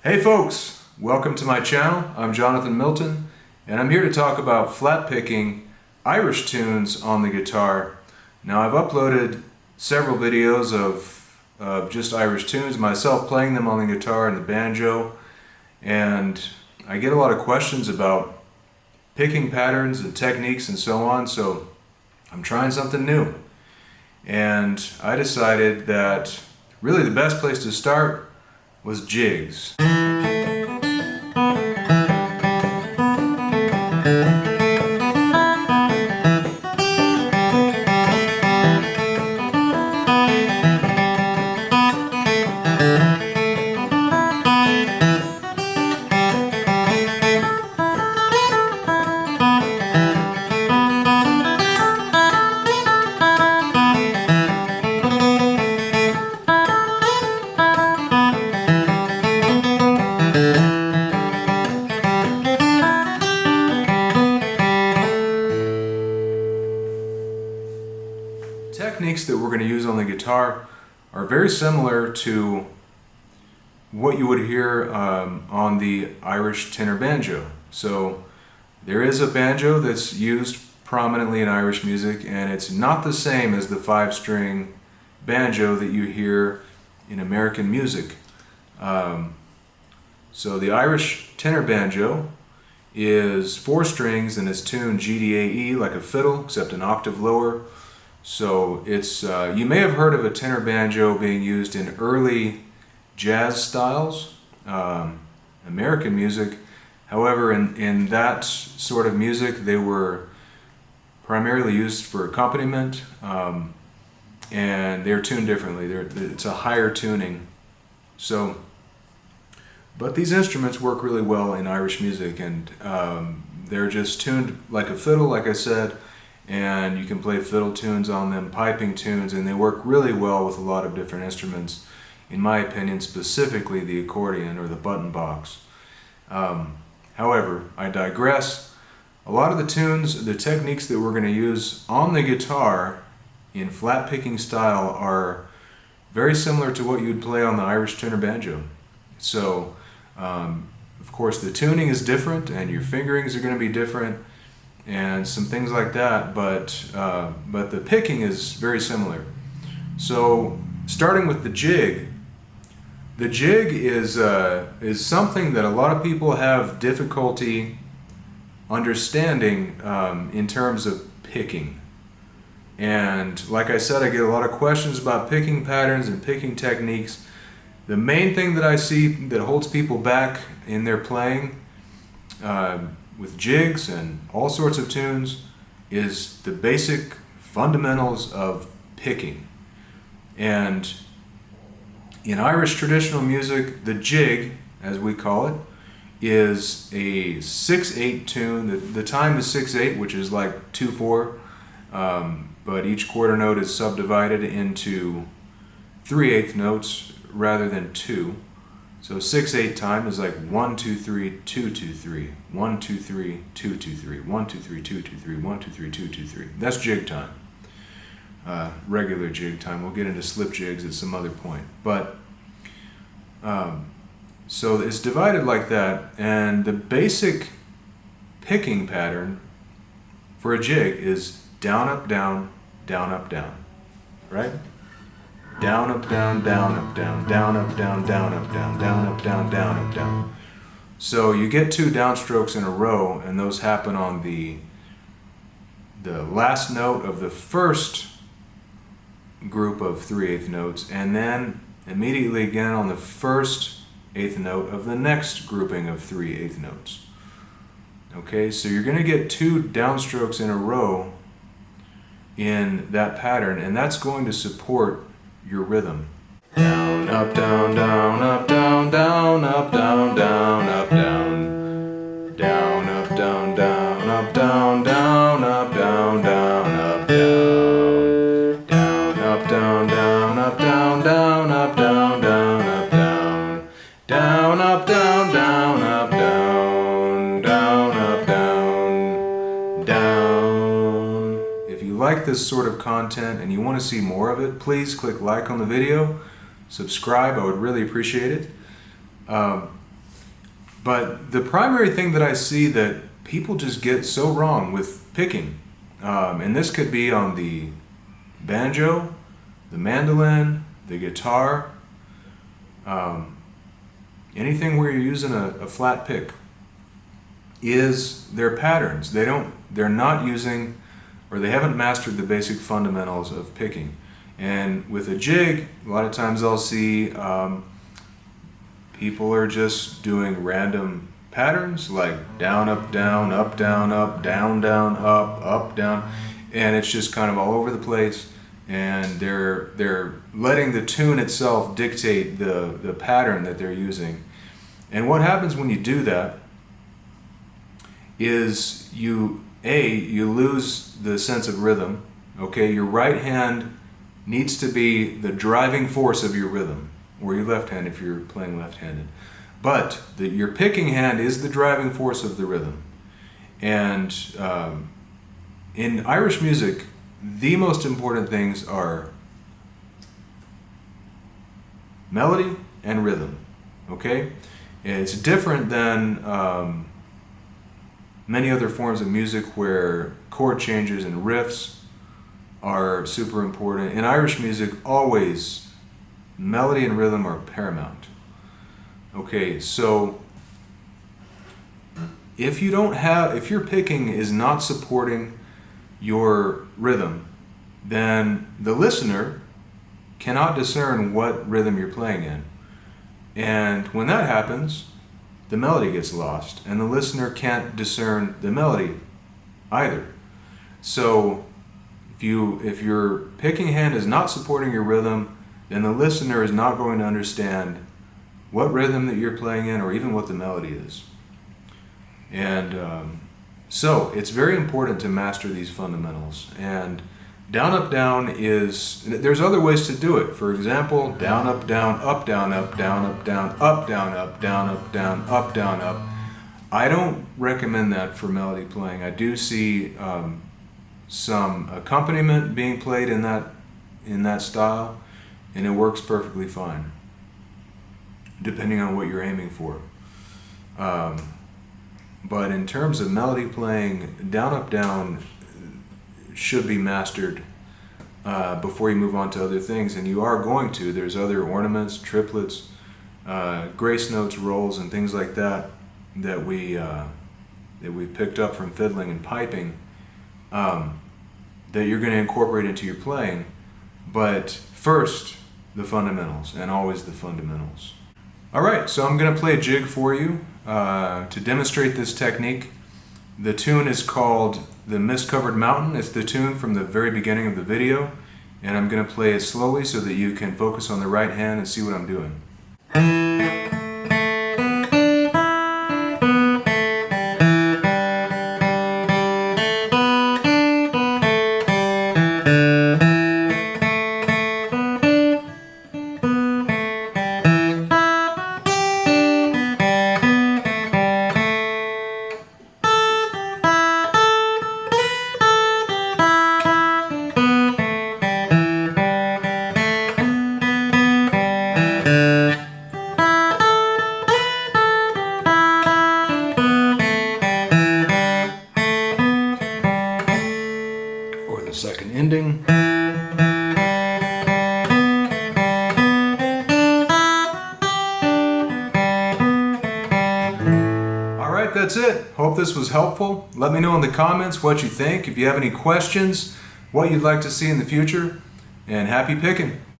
Hey folks, welcome to my channel. I'm Jonathan Milton, and I'm here to talk about flat picking Irish tunes on the guitar. Now I've uploaded several videos of just Irish tunes, myself playing them on the guitar and the banjo, and I get a lot of questions about picking patterns and techniques and so on, so I'm trying something new. And I decided that really the best place to start was jigs. Techniques that we're going to use on the guitar are very similar to what you would hear on the Irish tenor banjo. So there is a banjo that's used prominently in Irish music, and it's not the same as the 5-string banjo that you hear in American music. So the Irish tenor banjo is 4 strings and is tuned G-D-A-E like a fiddle, except an octave lower. So it's you may have heard of a tenor banjo being used in early jazz styles, American music. However, in that sort of music, they were primarily used for accompaniment, and they're tuned differently. It's a higher tuning. So, but these instruments work really well in Irish music, and they're just tuned like a fiddle, like I said. And you can play fiddle tunes on them, piping tunes, and they work really well with a lot of different instruments. In my opinion, specifically the accordion or the button box. However, I digress. A lot of the tunes, the techniques that we're going to use on the guitar in flat picking style are very similar to what you'd play on the Irish tenor banjo. So, of course, the tuning is different and your fingerings are going to be different, and some things like that, but the picking is very similar. So starting with the jig is something that a lot of people have difficulty understanding in terms of picking. And like I said, I get a lot of questions about picking patterns and picking techniques. The main thing that I see that holds people back in their playing with jigs and all sorts of tunes is the basic fundamentals of picking. And in Irish traditional music, the jig, as we call it, is a 6/8 tune. The time is 6/8, which is like 2/4, but each quarter note is subdivided into 3/8 notes rather than 2. So 6/8 time is like 1 2 3 2 2 3 1 2 3 2 2 3 1 2 3 2 2 3 1 2 3 2 2 3. That's jig time. Regular jig time. We'll get into slip jigs at some other point. But so it's divided like that, and the basic picking pattern for a jig is down up down down up down, right? Down, up, down, down, up, down, down, up, down, down, up, down, down, up, down, down, up, down. So you get 2 downstrokes in a row, and those happen on the last note of the first group of 3/8 notes, and then immediately again on the first 1/8 note of the next grouping of 3/8 notes. Okay, so you're going to get 2 downstrokes in a row in that pattern, and that's going to support your rhythm. Down, up, down, down, up, down, down, up, down, down, up, down. Down, up, down, down, up, down, down, up, down, down, up, down. Down, up, down, down, up, down, down, up, down, down, up, down. Down, up, down, down, up, down, down, up, down, down. If you like this sort of content and you want to see more of it, please click like on the video, subscribe, I would really appreciate it. But the primary thing that I see that people just get so wrong with picking, and this could be on the banjo, the mandolin, the guitar, anything where you're using a flat pick, is their patterns. They're not using, or they haven't mastered the basic fundamentals of picking. And with a jig, a lot of times I'll see people are just doing random patterns like down, up, down, up, down, up, down, down, up, down, and it's just kind of all over the place. And they're letting the tune itself dictate the pattern that they're using. And what happens when you do that is you lose the sense of rhythm. Okay, your right hand needs to be the driving force of your rhythm, or your left hand if you're playing left-handed. But your picking hand is the driving force of the rhythm. And in Irish music, the most important things are melody and rhythm. Okay, it's different than many other forms of music where chord changes and riffs are super important. In Irish music, always melody and rhythm are paramount. Okay, so if your picking is not supporting your rhythm, then the listener cannot discern what rhythm you're playing in. And when that happens, the melody gets lost, and the listener can't discern the melody either. So if your picking hand is not supporting your rhythm, then the listener is not going to understand what rhythm that you're playing in, or even what the melody is. And so it's very important to master these fundamentals. And down, up, down there's other ways to do it. For example, down, up, down, up, down, up, down, up, down, up, down, up, down, up, down, up, down, up. I don't recommend that for melody playing. I do see some accompaniment being played in that style, and it works perfectly fine, depending on what you're aiming for. But in terms of melody playing, down, up, down should be mastered before you move on to other things, and you are going to. There's other ornaments, triplets, grace notes, rolls, and things like that we picked up from fiddling and piping that you're going to incorporate into your playing. But first, the fundamentals, and always the fundamentals. All right, so I'm going to play a jig for you to demonstrate this technique. The tune is called The Mist-Covered Mountain. It's the tune from the very beginning of the video, and I'm going to play it slowly so that you can focus on the right hand and see what I'm doing. Second ending. Alright, that's it. Hope this was helpful. Let me know in the comments what you think. If you have any questions, what you'd like to see in the future, and happy picking.